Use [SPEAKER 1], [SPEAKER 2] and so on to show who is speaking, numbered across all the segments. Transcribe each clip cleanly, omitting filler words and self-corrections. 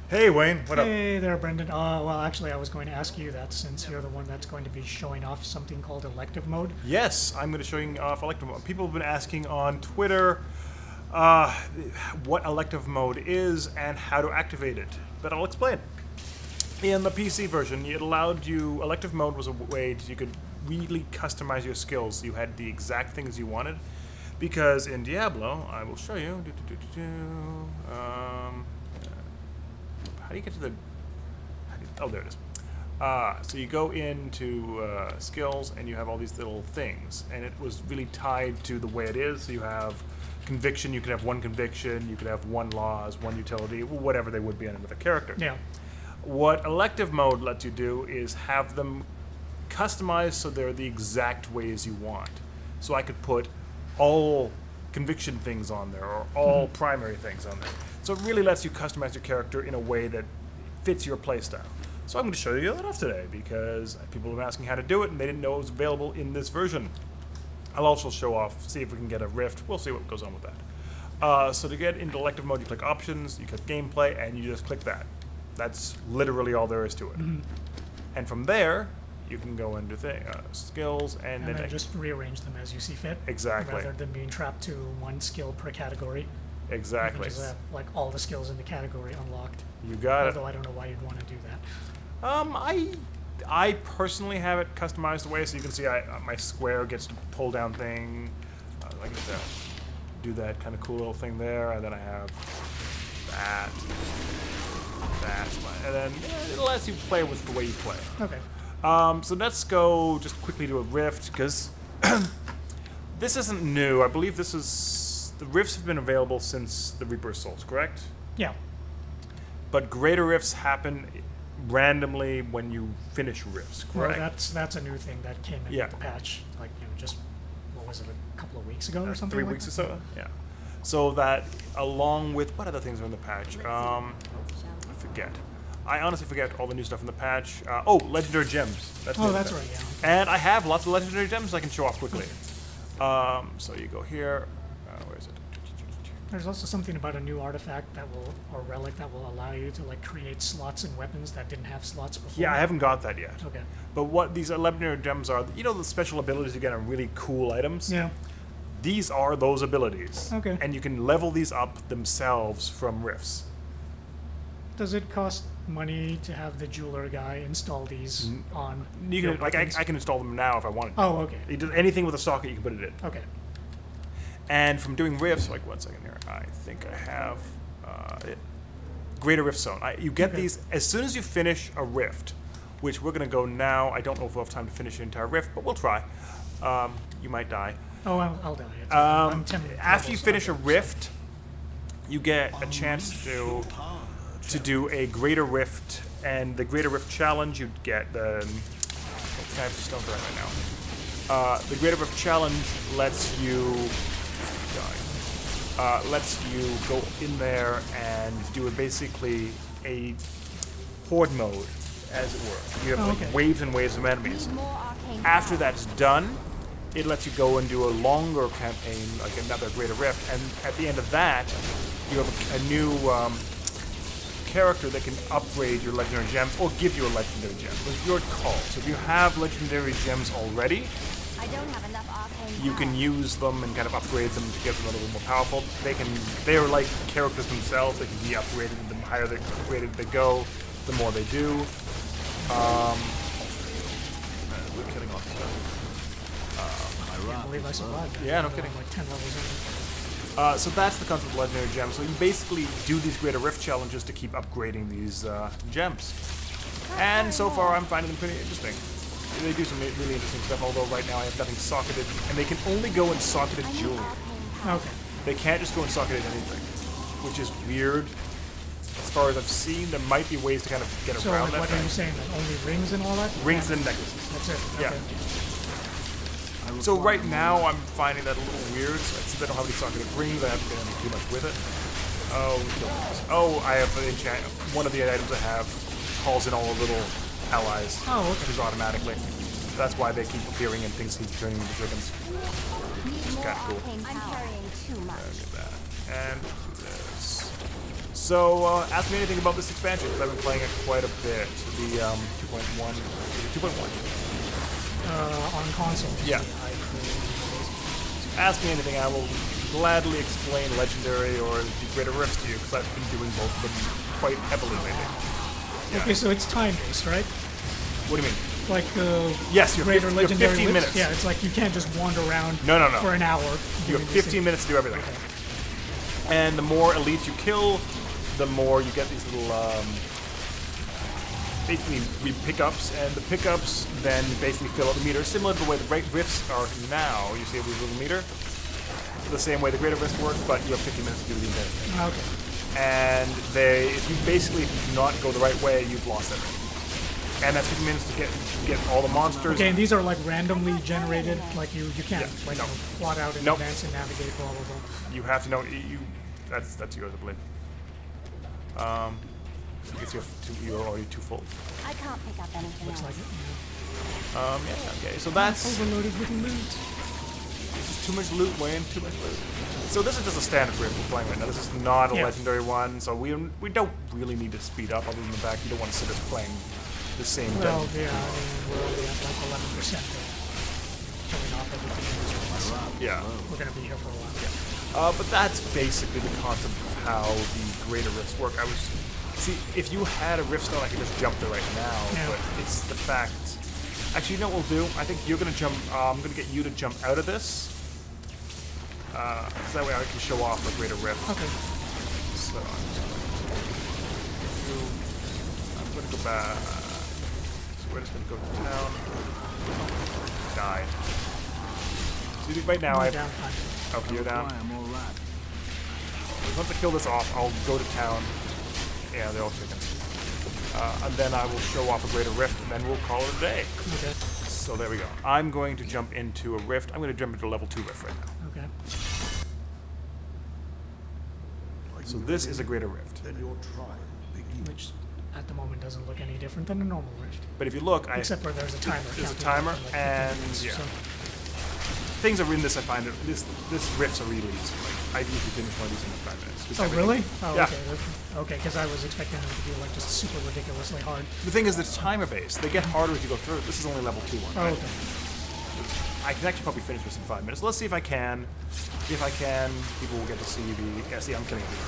[SPEAKER 1] Hey Wayne, what up?
[SPEAKER 2] Hey there, Brendan. Well, actually, I was going to ask you that since you're the one that's going to be showing off something called Elective Mode.
[SPEAKER 1] Yes, I'm going to show you off Elective Mode. People have been asking on Twitter what Elective Mode is and how to activate it, but I'll explain. In the PC version, it allowed you, Elective Mode was a way that you could really customize your skills. You had the exact things you wanted, because in Diablo, I will show you. How do you get to the... oh, there it is. So you go into skills, and you have all these little things, and it was really tied to the way it is. So you have conviction, you could have one conviction, you could have one laws, one utility, whatever they would be on another character.
[SPEAKER 2] Yeah.
[SPEAKER 1] What Elective Mode lets you do is have them customized so they're the exact ways you want. So I could put all conviction things on there, or all primary things on there. So it really lets you customize your character in a way that fits your playstyle. So I'm going to show you that off today, because people have been asking how to do it, and they didn't know it was available in this version. I'll also show off, see if we can get a Rift. We'll see what goes on with that. So to get into Elective Mode, you click Options, you click Gameplay, and you just click that. That's literally all there is to it. And from there, you can go into skills, and then
[SPEAKER 2] just rearrange them as you see fit.
[SPEAKER 1] Exactly.
[SPEAKER 2] Rather than being trapped to one skill per category.
[SPEAKER 1] Exactly.
[SPEAKER 2] You can just have like all the skills in the category unlocked.
[SPEAKER 1] You got it.
[SPEAKER 2] Although I don't know why you'd want to do that.
[SPEAKER 1] I personally have it customized the way, so you can see my square gets to pull down thing. Like that. Do that kind of cool little thing there, and then I have that. And then it lets you play with the way you play.
[SPEAKER 2] Okay.
[SPEAKER 1] So let's go just quickly to a Rift, because this isn't new. I believe this is... The Rifts have been available since the Reaper Assaults, correct?
[SPEAKER 2] Yeah.
[SPEAKER 1] But greater Rifts happen randomly when you finish Rifts, correct?
[SPEAKER 2] Well, that's a new thing that came in with the patch. Like, just, what was it, a couple of weeks ago or something
[SPEAKER 1] 3
[SPEAKER 2] like
[SPEAKER 1] weeks
[SPEAKER 2] that?
[SPEAKER 1] or so? Yeah. So that, along with... What other things are in the patch? I forget. I honestly forget all the new stuff in the patch. Oh, Legendary Gems. That's
[SPEAKER 2] right, yeah.
[SPEAKER 1] And I have lots of Legendary Gems I can show off quickly. So you go here. Where is it?
[SPEAKER 2] There's also something about a new artifact that will, or relic that will allow you to like create slots in weapons that didn't have slots before.
[SPEAKER 1] Yeah, I haven't got that yet.
[SPEAKER 2] Okay.
[SPEAKER 1] But what these Legendary Gems are, you know the special abilities you get on really cool items?
[SPEAKER 2] Yeah.
[SPEAKER 1] These are those abilities.
[SPEAKER 2] Okay.
[SPEAKER 1] And you can level these up themselves from Rifts.
[SPEAKER 2] Does it cost money to have the jeweler guy install these on?
[SPEAKER 1] You can, like, I can install them now if I wanted to.
[SPEAKER 2] Oh, okay.
[SPEAKER 1] You do anything with a socket, you can put it in.
[SPEAKER 2] Okay.
[SPEAKER 1] And from doing Rifts, like 1 second here, I think I have Greater Rift Zone. You get these as soon as you finish a Rift, which we're going to go now. I don't know if we'll have time to finish the entire Rift, but we'll try. You might die.
[SPEAKER 2] Oh, I'll die. I'm 10
[SPEAKER 1] after you finish a Rift, you get a chance to do a Greater Rift, and the Greater Rift Challenge, you get the... I have to stone for that right now. The Greater Rift Challenge lets you go in there and do basically a horde mode, as it were. You have waves and waves of enemies. After that's done, it lets you go and do a longer campaign, like another Greater Rift, and at the end of that, you have a new character that can upgrade your Legendary Gems or give you a Legendary Gem. It's your call. So if you have Legendary Gems already,
[SPEAKER 3] I don't have enough arcane
[SPEAKER 1] you can use them and kind of upgrade them to get them a little more powerful. They are like characters themselves. They can be upgraded. The higher they're upgraded they go, the more they do. We're killing off stuff.
[SPEAKER 2] I can't believe I survived that.
[SPEAKER 1] Yeah, no kidding.
[SPEAKER 2] Like 10 levels in.
[SPEAKER 1] So that's the concept of Legendary Gems. So you basically do these Greater Rift challenges to keep upgrading these gems. And so far I'm finding them pretty interesting. They do some really interesting stuff, although right now I have nothing socketed, and they can only go in socketed jewelry.
[SPEAKER 2] Okay.
[SPEAKER 1] They can't just go in socketed anything, which is weird. As far as I've seen, there might be ways to kind of get
[SPEAKER 2] So
[SPEAKER 1] around
[SPEAKER 2] like,
[SPEAKER 1] that.
[SPEAKER 2] what are you saying? Like only rings and all that?
[SPEAKER 1] Rings and necklaces.
[SPEAKER 2] That's it.
[SPEAKER 1] Yeah.
[SPEAKER 2] Okay.
[SPEAKER 1] So right now I'm finding that a little weird. So since I don't have any socketed rings, I haven't been able to do much with it. Oh, I have an enchant. One of the items I have calls in all the little allies.
[SPEAKER 2] Oh, okay.
[SPEAKER 1] Just automatically. That's why they keep appearing and things keep turning into dragons. Which is kind of cool.
[SPEAKER 3] I'm carrying too much.
[SPEAKER 1] Look at that. And this. So, ask me anything about this expansion, because I've been playing it quite a bit. The 2.1. 2.1.
[SPEAKER 2] On console.
[SPEAKER 1] Yeah. Ask me anything, I will gladly explain Legendary or the Greater Rifts to you, because I've been doing both of them quite heavily lately. Yeah.
[SPEAKER 2] Okay, so it's time-based, right?
[SPEAKER 1] What do you mean?
[SPEAKER 2] Like the
[SPEAKER 1] Yes,
[SPEAKER 2] Greater Legendary
[SPEAKER 1] 15
[SPEAKER 2] Rifts?
[SPEAKER 1] minutes.
[SPEAKER 2] Yeah, it's like you can't just wander around
[SPEAKER 1] No.
[SPEAKER 2] for an hour.
[SPEAKER 1] You have 15 minutes to do everything.
[SPEAKER 2] Okay.
[SPEAKER 1] And the more elites you kill, the more you get these little, basically pickups, and the pickups then basically fill up the meter, similar to the way the Riffs are now. You see a little meter? The same way the Greater Rifts work, but you have 15 minutes to do the entire thing.
[SPEAKER 2] Okay.
[SPEAKER 1] And if you do not go the right way, you've lost everything. And that's 15 minutes to get all the monsters.
[SPEAKER 2] Okay, and these are like randomly generated, like you can't
[SPEAKER 1] no.
[SPEAKER 2] plot out in
[SPEAKER 1] Nope.
[SPEAKER 2] advance and navigate, blah blah blah.
[SPEAKER 1] You have to know that's yours, I believe. I guess you're already too full.
[SPEAKER 3] I can't pick up anything
[SPEAKER 2] Looks
[SPEAKER 3] else.
[SPEAKER 2] like it.
[SPEAKER 1] Yeah, okay, so that's
[SPEAKER 2] Overloaded with loot.
[SPEAKER 1] too much loot, Wayne, too much loot. So this is just a standard rift we're playing right now. This is not a legendary one, so we don't really need to speed up, other than the fact you don't want to sit us playing the same
[SPEAKER 2] Well,
[SPEAKER 1] dungeon.
[SPEAKER 2] yeah, I mean, we're only at like 11% killing off everything in this room.
[SPEAKER 1] Yeah.
[SPEAKER 2] We're gonna be here for a while.
[SPEAKER 1] But that's basically the concept of how the greater rifts work. See, if you had a rift stone, I could just jump there right now, but it's the fact. Actually, you know what we'll do? I think you're gonna jump. I'm gonna get you to jump out of this, so that way I can show off the greater rift.
[SPEAKER 2] Okay.
[SPEAKER 1] So I'm gonna go back. So we're just gonna go to town. Died. So right now I.
[SPEAKER 2] Down.
[SPEAKER 1] Okay, you're down. Once I kill this off, I'll go to town. Yeah, they're all chickens. And then I will show off a greater rift, and then we'll call it a day.
[SPEAKER 2] Okay.
[SPEAKER 1] So there we go. I'm going to jump into a rift. I'm going to jump into a level 2 rift right now.
[SPEAKER 2] Okay.
[SPEAKER 1] So this is a greater rift.
[SPEAKER 2] Which at the moment doesn't look any different than a normal rift.
[SPEAKER 1] But if you look,
[SPEAKER 2] Except for there's a timer.
[SPEAKER 1] There's a
[SPEAKER 2] counting
[SPEAKER 1] timer,
[SPEAKER 2] from, like, 15
[SPEAKER 1] and
[SPEAKER 2] minutes,
[SPEAKER 1] yeah.
[SPEAKER 2] so-
[SPEAKER 1] Things are in this. I find it. This rifts are really easy. Like I usually finish one of these in 5 minutes. Just
[SPEAKER 2] Oh,
[SPEAKER 1] everything-
[SPEAKER 2] really? Oh,
[SPEAKER 1] Yeah.
[SPEAKER 2] okay. Okay, because I was expecting them to be like just super ridiculously hard.
[SPEAKER 1] The thing is, it's timer based. They get harder as you go through. This is only level 2 one.
[SPEAKER 2] Oh,
[SPEAKER 1] Right?
[SPEAKER 2] okay.
[SPEAKER 1] I can actually probably finish this in 5 minutes. Let's see if I can. If I can, people will get to see the. Yeah, see, I'm killing people.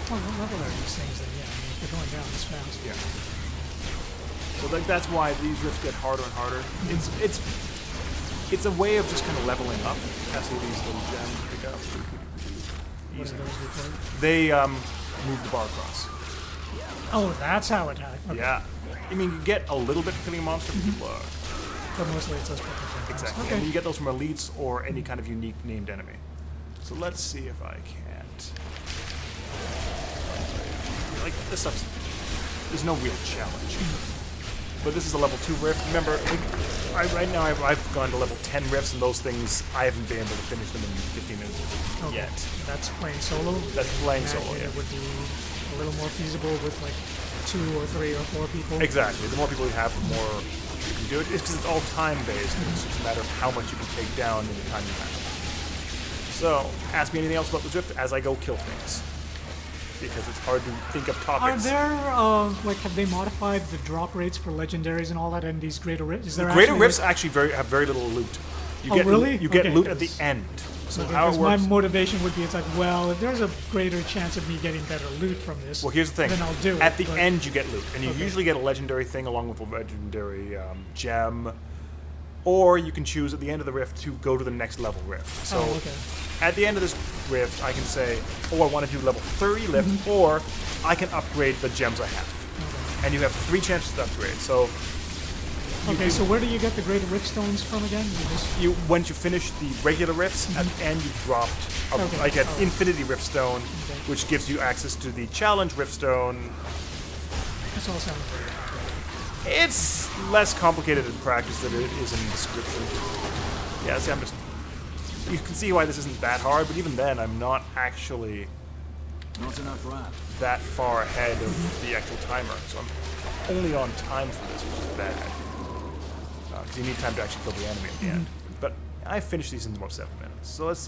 [SPEAKER 2] Oh, what level are these things then? Yeah, I mean, if they're going down this fast.
[SPEAKER 1] Yeah. So that's why these rifts get harder and harder. It's a way of just kind of leveling up. I see these little gems pick up.
[SPEAKER 2] What do those do for you?
[SPEAKER 1] They move the bar across.
[SPEAKER 2] Oh, that's how it happens. Okay.
[SPEAKER 1] Yeah. I mean, you get a little bit for killing a monster,
[SPEAKER 2] But mostly it's those purple gems.
[SPEAKER 1] exactly.
[SPEAKER 2] Okay.
[SPEAKER 1] And you get those from elites or any kind of unique named enemy. So let's see if I can't. Like this stuff's. There's no real challenge. But this is a level 2 rift. Remember, right now I've gone to level 10 rifts, and those things I haven't been able to finish them in 15 minutes
[SPEAKER 2] Okay.
[SPEAKER 1] yet.
[SPEAKER 2] That's playing solo.
[SPEAKER 1] That's playing
[SPEAKER 2] Imagine
[SPEAKER 1] solo. Yeah.
[SPEAKER 2] It would be a little more feasible with like 2 or 3 or 4 people.
[SPEAKER 1] Exactly. The more people you have, the more you can do it. It's because it's all time-based. It's just a matter of how much you can take down in the time you have. So, ask me anything else about the rift as I go kill things. Because it's hard to think of
[SPEAKER 2] Are
[SPEAKER 1] topics.
[SPEAKER 2] there like have they modified the drop rates for legendaries and all that in these greater rifts? Is there
[SPEAKER 1] Greater
[SPEAKER 2] actually,
[SPEAKER 1] rifts
[SPEAKER 2] like,
[SPEAKER 1] actually have very little loot. You
[SPEAKER 2] Oh,
[SPEAKER 1] get
[SPEAKER 2] really?
[SPEAKER 1] You get
[SPEAKER 2] Okay.
[SPEAKER 1] loot at the end. So
[SPEAKER 2] okay,
[SPEAKER 1] how it
[SPEAKER 2] 'cause my
[SPEAKER 1] works.
[SPEAKER 2] motivation would be it's like, well, if there's a greater chance of me getting better loot from this,
[SPEAKER 1] Well, here's the thing.
[SPEAKER 2] then I'll do it.
[SPEAKER 1] At the
[SPEAKER 2] but-
[SPEAKER 1] end, you get loot, and you
[SPEAKER 2] Okay.
[SPEAKER 1] usually get a legendary thing along with a legendary gem, or you can choose at the end of the rift to go to the next level rift. So
[SPEAKER 2] Oh, okay.
[SPEAKER 1] at the end of this rift, I can say, oh, I want to do level 30 lift, or I can upgrade the gems I have.
[SPEAKER 2] Okay.
[SPEAKER 1] And you have 3 chances to upgrade. So
[SPEAKER 2] Okay, so where do you get the greater rift stones from again? You just
[SPEAKER 1] once you finish the regular rifts, at the end you dropped
[SPEAKER 2] Okay.
[SPEAKER 1] like an
[SPEAKER 2] Oh.
[SPEAKER 1] infinity rift stone,
[SPEAKER 2] Okay.
[SPEAKER 1] which gives you access to the challenge rift stone.
[SPEAKER 2] this all sounds very complicated.
[SPEAKER 1] It's less complicated in practice than it is in description. Yeah, see, you can see why this isn't that hard, but even then, I'm not actually
[SPEAKER 4] Not enough rat.
[SPEAKER 1] that far ahead of the actual timer. So I'm only on time for this, which is bad. Because you need time to actually kill the enemy at the end. But I finished these in about 7 minutes. So let's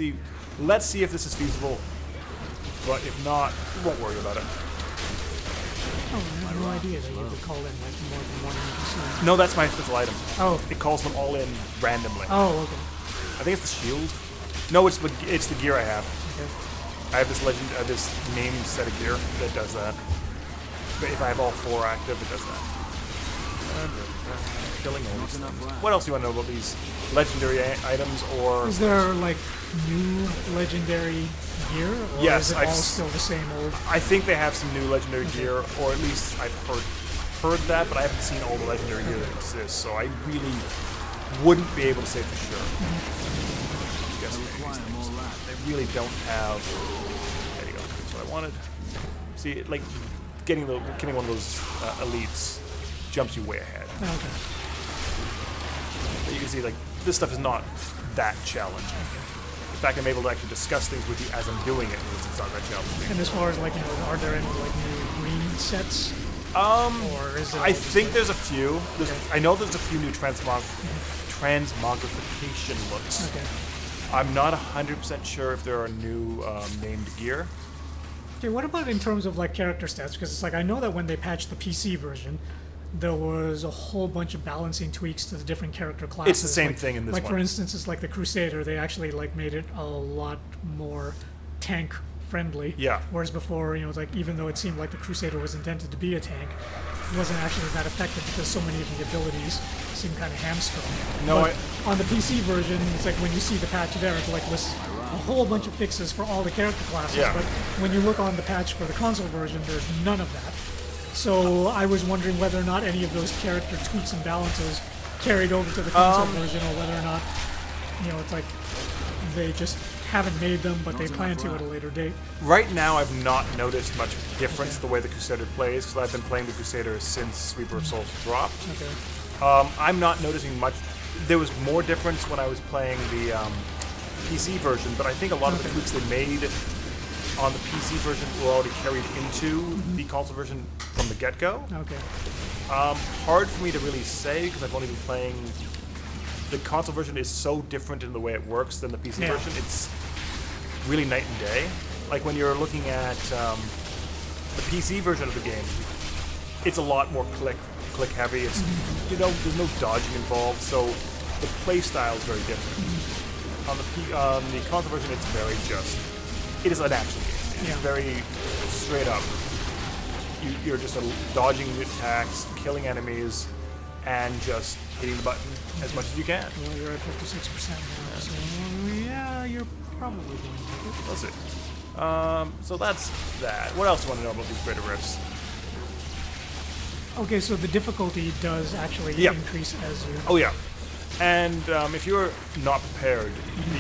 [SPEAKER 1] see if this is feasible. But if not, we won't worry about it.
[SPEAKER 2] Oh, I had no idea that you could call in like more than one NPC.
[SPEAKER 1] No, that's my special item.
[SPEAKER 2] Oh.
[SPEAKER 1] It calls them all in randomly.
[SPEAKER 2] Oh, okay.
[SPEAKER 1] I think it's the shield. No, it's the gear I have.
[SPEAKER 2] Okay.
[SPEAKER 1] I have this named set of gear that does that. But if I have all 4 active, it does that. Killing all these things. What else do you want to know about these legendary items, or
[SPEAKER 2] Is there like new legendary gear, or
[SPEAKER 1] Yes,
[SPEAKER 2] is it
[SPEAKER 1] I've
[SPEAKER 2] all
[SPEAKER 1] s-
[SPEAKER 2] still the same old?
[SPEAKER 1] I think they have some new legendary gear, or at least I've heard that, but I haven't seen all the legendary gear that exists, so I really wouldn't be able to say for sure. Guess they really don't have. There you go. That's what I wanted. See, like getting one of those elites jumps you way ahead.
[SPEAKER 2] Okay.
[SPEAKER 1] But you can see, like, this stuff is not that challenging. In fact, I'm able to actually discuss things with you as I'm doing it, because it's not that challenging.
[SPEAKER 2] And as far as like, you know, are there any like new green sets? Or is it?
[SPEAKER 1] I think there's a few. I know there's a few new transmogrification looks.
[SPEAKER 2] Okay.
[SPEAKER 1] I'm not 100% sure if there are new named gear.
[SPEAKER 2] Okay, what about in terms of like character stats? Because it's like I know that when they patched the PC version, there was a whole bunch of balancing tweaks to the different character classes.
[SPEAKER 1] It's the same
[SPEAKER 2] like,
[SPEAKER 1] thing in this
[SPEAKER 2] like
[SPEAKER 1] one.
[SPEAKER 2] for instance, it's like the Crusader. They actually like made it a lot more tank friendly.
[SPEAKER 1] Yeah.
[SPEAKER 2] Whereas before, you know, it's like even though it seemed like the Crusader was intended to be a tank, it wasn't actually that effective because so many of the abilities seem kind of hamstrung.
[SPEAKER 1] No,
[SPEAKER 2] But on the PC version, it's like when you see the patch there, it's like lists a whole bunch of fixes for all the character classes.
[SPEAKER 1] Yeah.
[SPEAKER 2] But when you look on the patch for the console version, there's none of that. So I was wondering whether or not any of those character tweaks and balances carried over to the console version, or whether or not, you know, it's like they just haven't made them, but they plan to at a later date.
[SPEAKER 1] Right now, I've not noticed much difference the way the Crusader plays, because I've been playing the Crusader since Reaper of Souls dropped.
[SPEAKER 2] Okay.
[SPEAKER 1] I'm not noticing much. There was more difference when I was playing the PC version, but I think a lot of the tweaks they made on the PC version were already carried into the console version from the get-go.
[SPEAKER 2] Okay.
[SPEAKER 1] Hard for me to really say, because I've only been playing. The console version is so different in the way it works than the PC version. It's really night and day. Like when you're looking at the PC version of the game, it's a lot more click heavy. It's you know, there's no dodging involved, so the play style is very different. On the console version, it's very just. It is an action game. It's very straight up. You're just dodging attacks, killing enemies, and just hitting the button as much as you can.
[SPEAKER 2] Well, you're at 56% now, so yeah, you're probably going to make it.
[SPEAKER 1] We'll see. So that's that. What else do you want to know about these greater Riffs?
[SPEAKER 2] Okay, so the difficulty does actually increase as you...
[SPEAKER 1] Oh yeah. And if you're not prepared,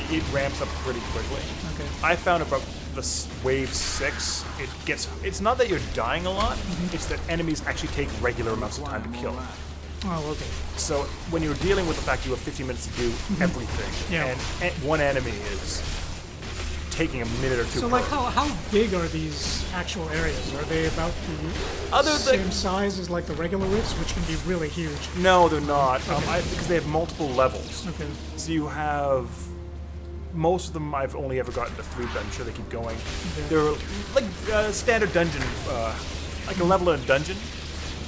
[SPEAKER 1] it ramps up pretty quickly.
[SPEAKER 2] Okay.
[SPEAKER 1] I found about the wave 6, it's not that you're dying a lot, it's that enemies actually take regular amounts of time to kill.
[SPEAKER 2] Oh, okay.
[SPEAKER 1] So when you're dealing with the fact you have 15 minutes to do everything, and one enemy is taking a minute or two.
[SPEAKER 2] So, like, how big are these actual areas? Are they about the same size as like the regular Riffs, which can be really huge?
[SPEAKER 1] No, they're not. Because they have multiple levels.
[SPEAKER 2] Okay.
[SPEAKER 1] So you have most of them. I've only ever gotten to 3, but I'm sure they keep going.
[SPEAKER 2] Okay.
[SPEAKER 1] They're like standard dungeon, like a level in a dungeon.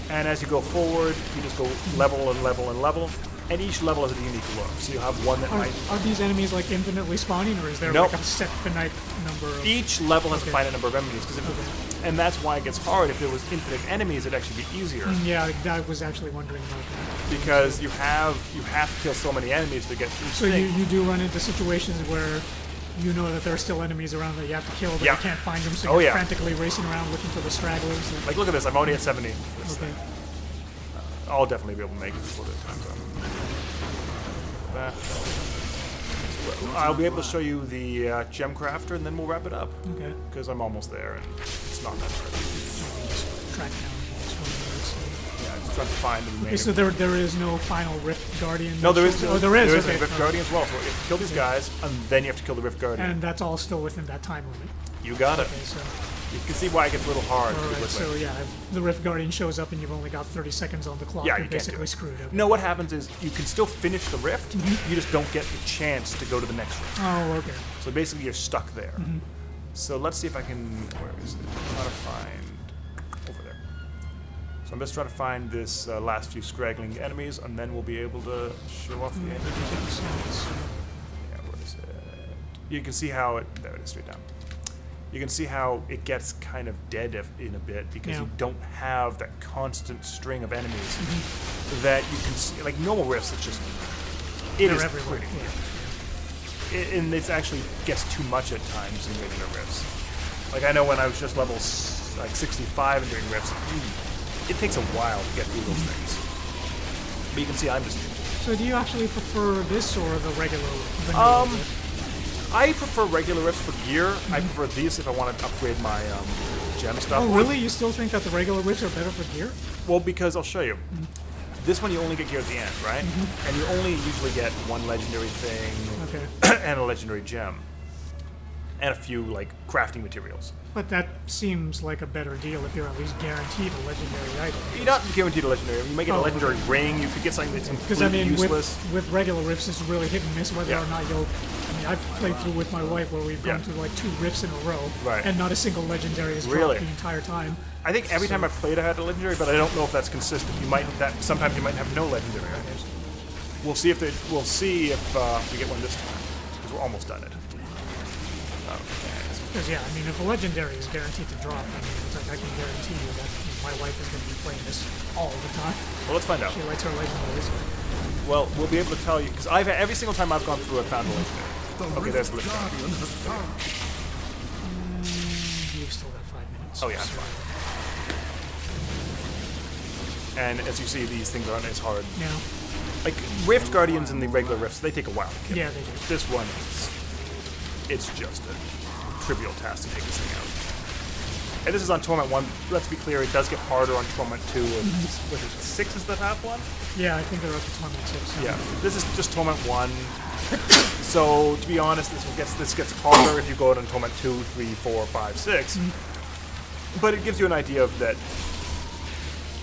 [SPEAKER 1] And as you go forward, you just go level and level and level. And each level has a unique look. So you have one that
[SPEAKER 2] Are these enemies like infinitely spawning, or is there like a set finite number of...
[SPEAKER 1] Each level has a finite number of enemies, and that's why it gets hard. If there was infinite enemies, it'd actually be easier.
[SPEAKER 2] Yeah, I was actually wondering about that.
[SPEAKER 1] Because you have to kill so many enemies to get through.
[SPEAKER 2] So you do run into situations where you know that there are still enemies around that you have to kill, but you can't find them, so you're frantically racing around looking for the stragglers.
[SPEAKER 1] Like, look at this, I'm already at 70.
[SPEAKER 2] Okay.
[SPEAKER 1] I'll definitely be able to make it before the time's up. I'll be able to show you the gem crafter, and then we'll wrap it up.
[SPEAKER 2] Okay.
[SPEAKER 1] Because I'm almost there, and it's not that hard.
[SPEAKER 2] Track down this one.
[SPEAKER 1] Yeah, I'm just trying to find the remaining.
[SPEAKER 2] Okay, so there is no final Rift Guardian?
[SPEAKER 1] No, there is.
[SPEAKER 2] Oh, there is.
[SPEAKER 1] There is a Rift Guardian as well. So you have to kill these guys, and then you have to kill the Rift Guardian.
[SPEAKER 2] And that's all still within that time limit?
[SPEAKER 1] You got it.
[SPEAKER 2] Okay, so...
[SPEAKER 1] You can see why it gets a little hard.
[SPEAKER 2] Alright, so yeah, if the Rift Guardian shows up and you've only got 30 seconds on the clock,
[SPEAKER 1] Yeah,
[SPEAKER 2] you're
[SPEAKER 1] you can't
[SPEAKER 2] basically
[SPEAKER 1] do it.
[SPEAKER 2] screwed up.
[SPEAKER 1] No, what happens is you can still finish the Rift, you just don't get the chance to go to the next Rift.
[SPEAKER 2] Oh, okay.
[SPEAKER 1] So basically you're stuck there. So let's see if I can. Where is it? I'm trying to find over there. So I'm just trying to find this last few straggling enemies, and then we'll be able to show off the end. Yeah, where is it? You can see how it. There it is, straight down. You can see how it gets kind of dead in a bit because you don't have that constant string of enemies that you can see. Like normal Riffs, it's just
[SPEAKER 2] They're everywhere.
[SPEAKER 1] And it actually gets too much at times in regular Riffs. Like I know when I was just level like 65 and doing Riffs, it takes a while to get through those things. But you can see I'm just.
[SPEAKER 2] So do you actually prefer this or the regular vanilla Riff?
[SPEAKER 1] I prefer regular Riffs for gear. I prefer these if I want to upgrade my gem stuff.
[SPEAKER 2] Oh, really? You still think that the regular Riffs are better for gear?
[SPEAKER 1] Well, because I'll show you. This one you only get gear at the end, right? And you only usually get one legendary thing and a legendary gem. And a few, like, crafting materials.
[SPEAKER 2] But that seems like a better deal if you're at least guaranteed a legendary item.
[SPEAKER 1] You're not guaranteed a legendary. You might get a legendary ring. You could get something that's completely useless.
[SPEAKER 2] With regular Riffs, it's really hit and miss whether or not you'll... I mean, I've played through with my wife where we've gone through like 2 Riffs in a row, and not a single legendary has dropped the entire time.
[SPEAKER 1] I think every time I played I had a legendary, but I don't know if that's consistent. You might sometimes you might have no legendary items. We'll see if we get one this time, because we're almost done it.
[SPEAKER 2] Because yeah, I mean, if a legendary is guaranteed to drop, I mean, it's like I can guarantee you that my wife is going to be playing this all the time.
[SPEAKER 1] Well, let's find out.
[SPEAKER 2] She likes her legendaries.
[SPEAKER 1] Well, we'll be able to tell you because every single time I've gone through, I've found a legendary. Okay, there's the legendary.
[SPEAKER 2] You've still got 5 minutes.
[SPEAKER 1] Oh yeah, I'm fine. And as you see, these things aren't as hard.
[SPEAKER 2] No.
[SPEAKER 1] Like Rift Guardians and the regular Rifts, they take a while to kill.
[SPEAKER 2] Yeah, they do.
[SPEAKER 1] This one it's just a trivial task to take this thing out. And this is on Torment 1. Let's be clear, it does get harder on Torment 2. Was it 6 is the half one?
[SPEAKER 2] Yeah, I think they're up to Torment 6. So.
[SPEAKER 1] Yeah, this is just Torment 1. So, to be honest, this gets harder if you go out on Torment 2, 3, 4, 5, 6. But it gives you an idea of that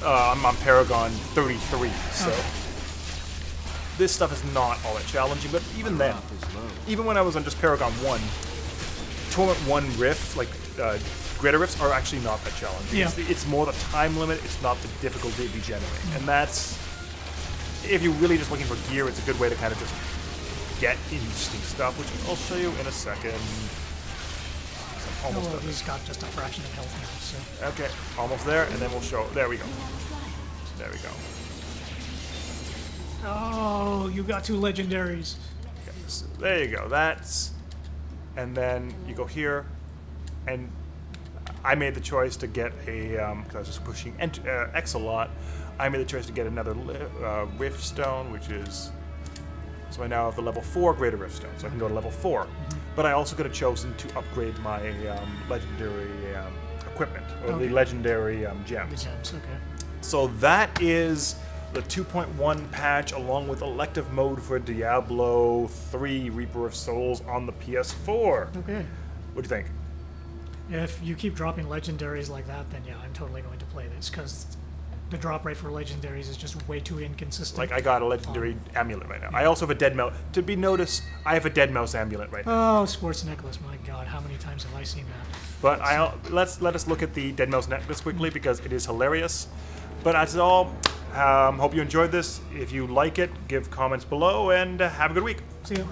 [SPEAKER 1] I'm on Paragon 33, so this stuff is not all that challenging, but even then, even when I was on just Paragon 1, Torment 1 Rift, like Greater Rifts, are actually not that challenging.
[SPEAKER 2] Yeah.
[SPEAKER 1] It's more the time limit, it's not the difficulty of degenerating. And that's, if you're really just looking for gear, it's a good way to kind of just get interesting stuff, which I'll show you in a second. Almost done.
[SPEAKER 2] He's got just a fraction of health now, so.
[SPEAKER 1] Okay, almost there, and then we'll show. There we go. There we go.
[SPEAKER 2] Oh, you got 2 legendaries.
[SPEAKER 1] Okay, so there you go. That's, and then you go here, and I made the choice to get a because I was just pushing X a lot. I made the choice to get another Rift Stone, which is. So I now have the level 4 Greater Rift Stone, so I can go to level 4. But I also could have chosen to upgrade my legendary equipment, or the legendary gems.
[SPEAKER 2] The gems, okay.
[SPEAKER 1] So that is the 2.1 patch, along with Elective Mode for Diablo III Reaper of Souls on the PS4.
[SPEAKER 2] Okay.
[SPEAKER 1] What do you think?
[SPEAKER 2] If you keep dropping legendaries like that, then yeah, I'm totally going to play this, because the drop rate for legendaries is just way too inconsistent.
[SPEAKER 1] Like, I got a legendary amulet right now. Yeah. I also have a dead mouse. To be noticed, I have a dead mouse amulet right now.
[SPEAKER 2] Oh, Squirt's necklace! My God, how many times have I seen that?
[SPEAKER 1] But let us look at the dead mouse necklace quickly because it is hilarious. But that's all. Hope you enjoyed this. If you like it, give comments below, and have a good week.
[SPEAKER 2] See you.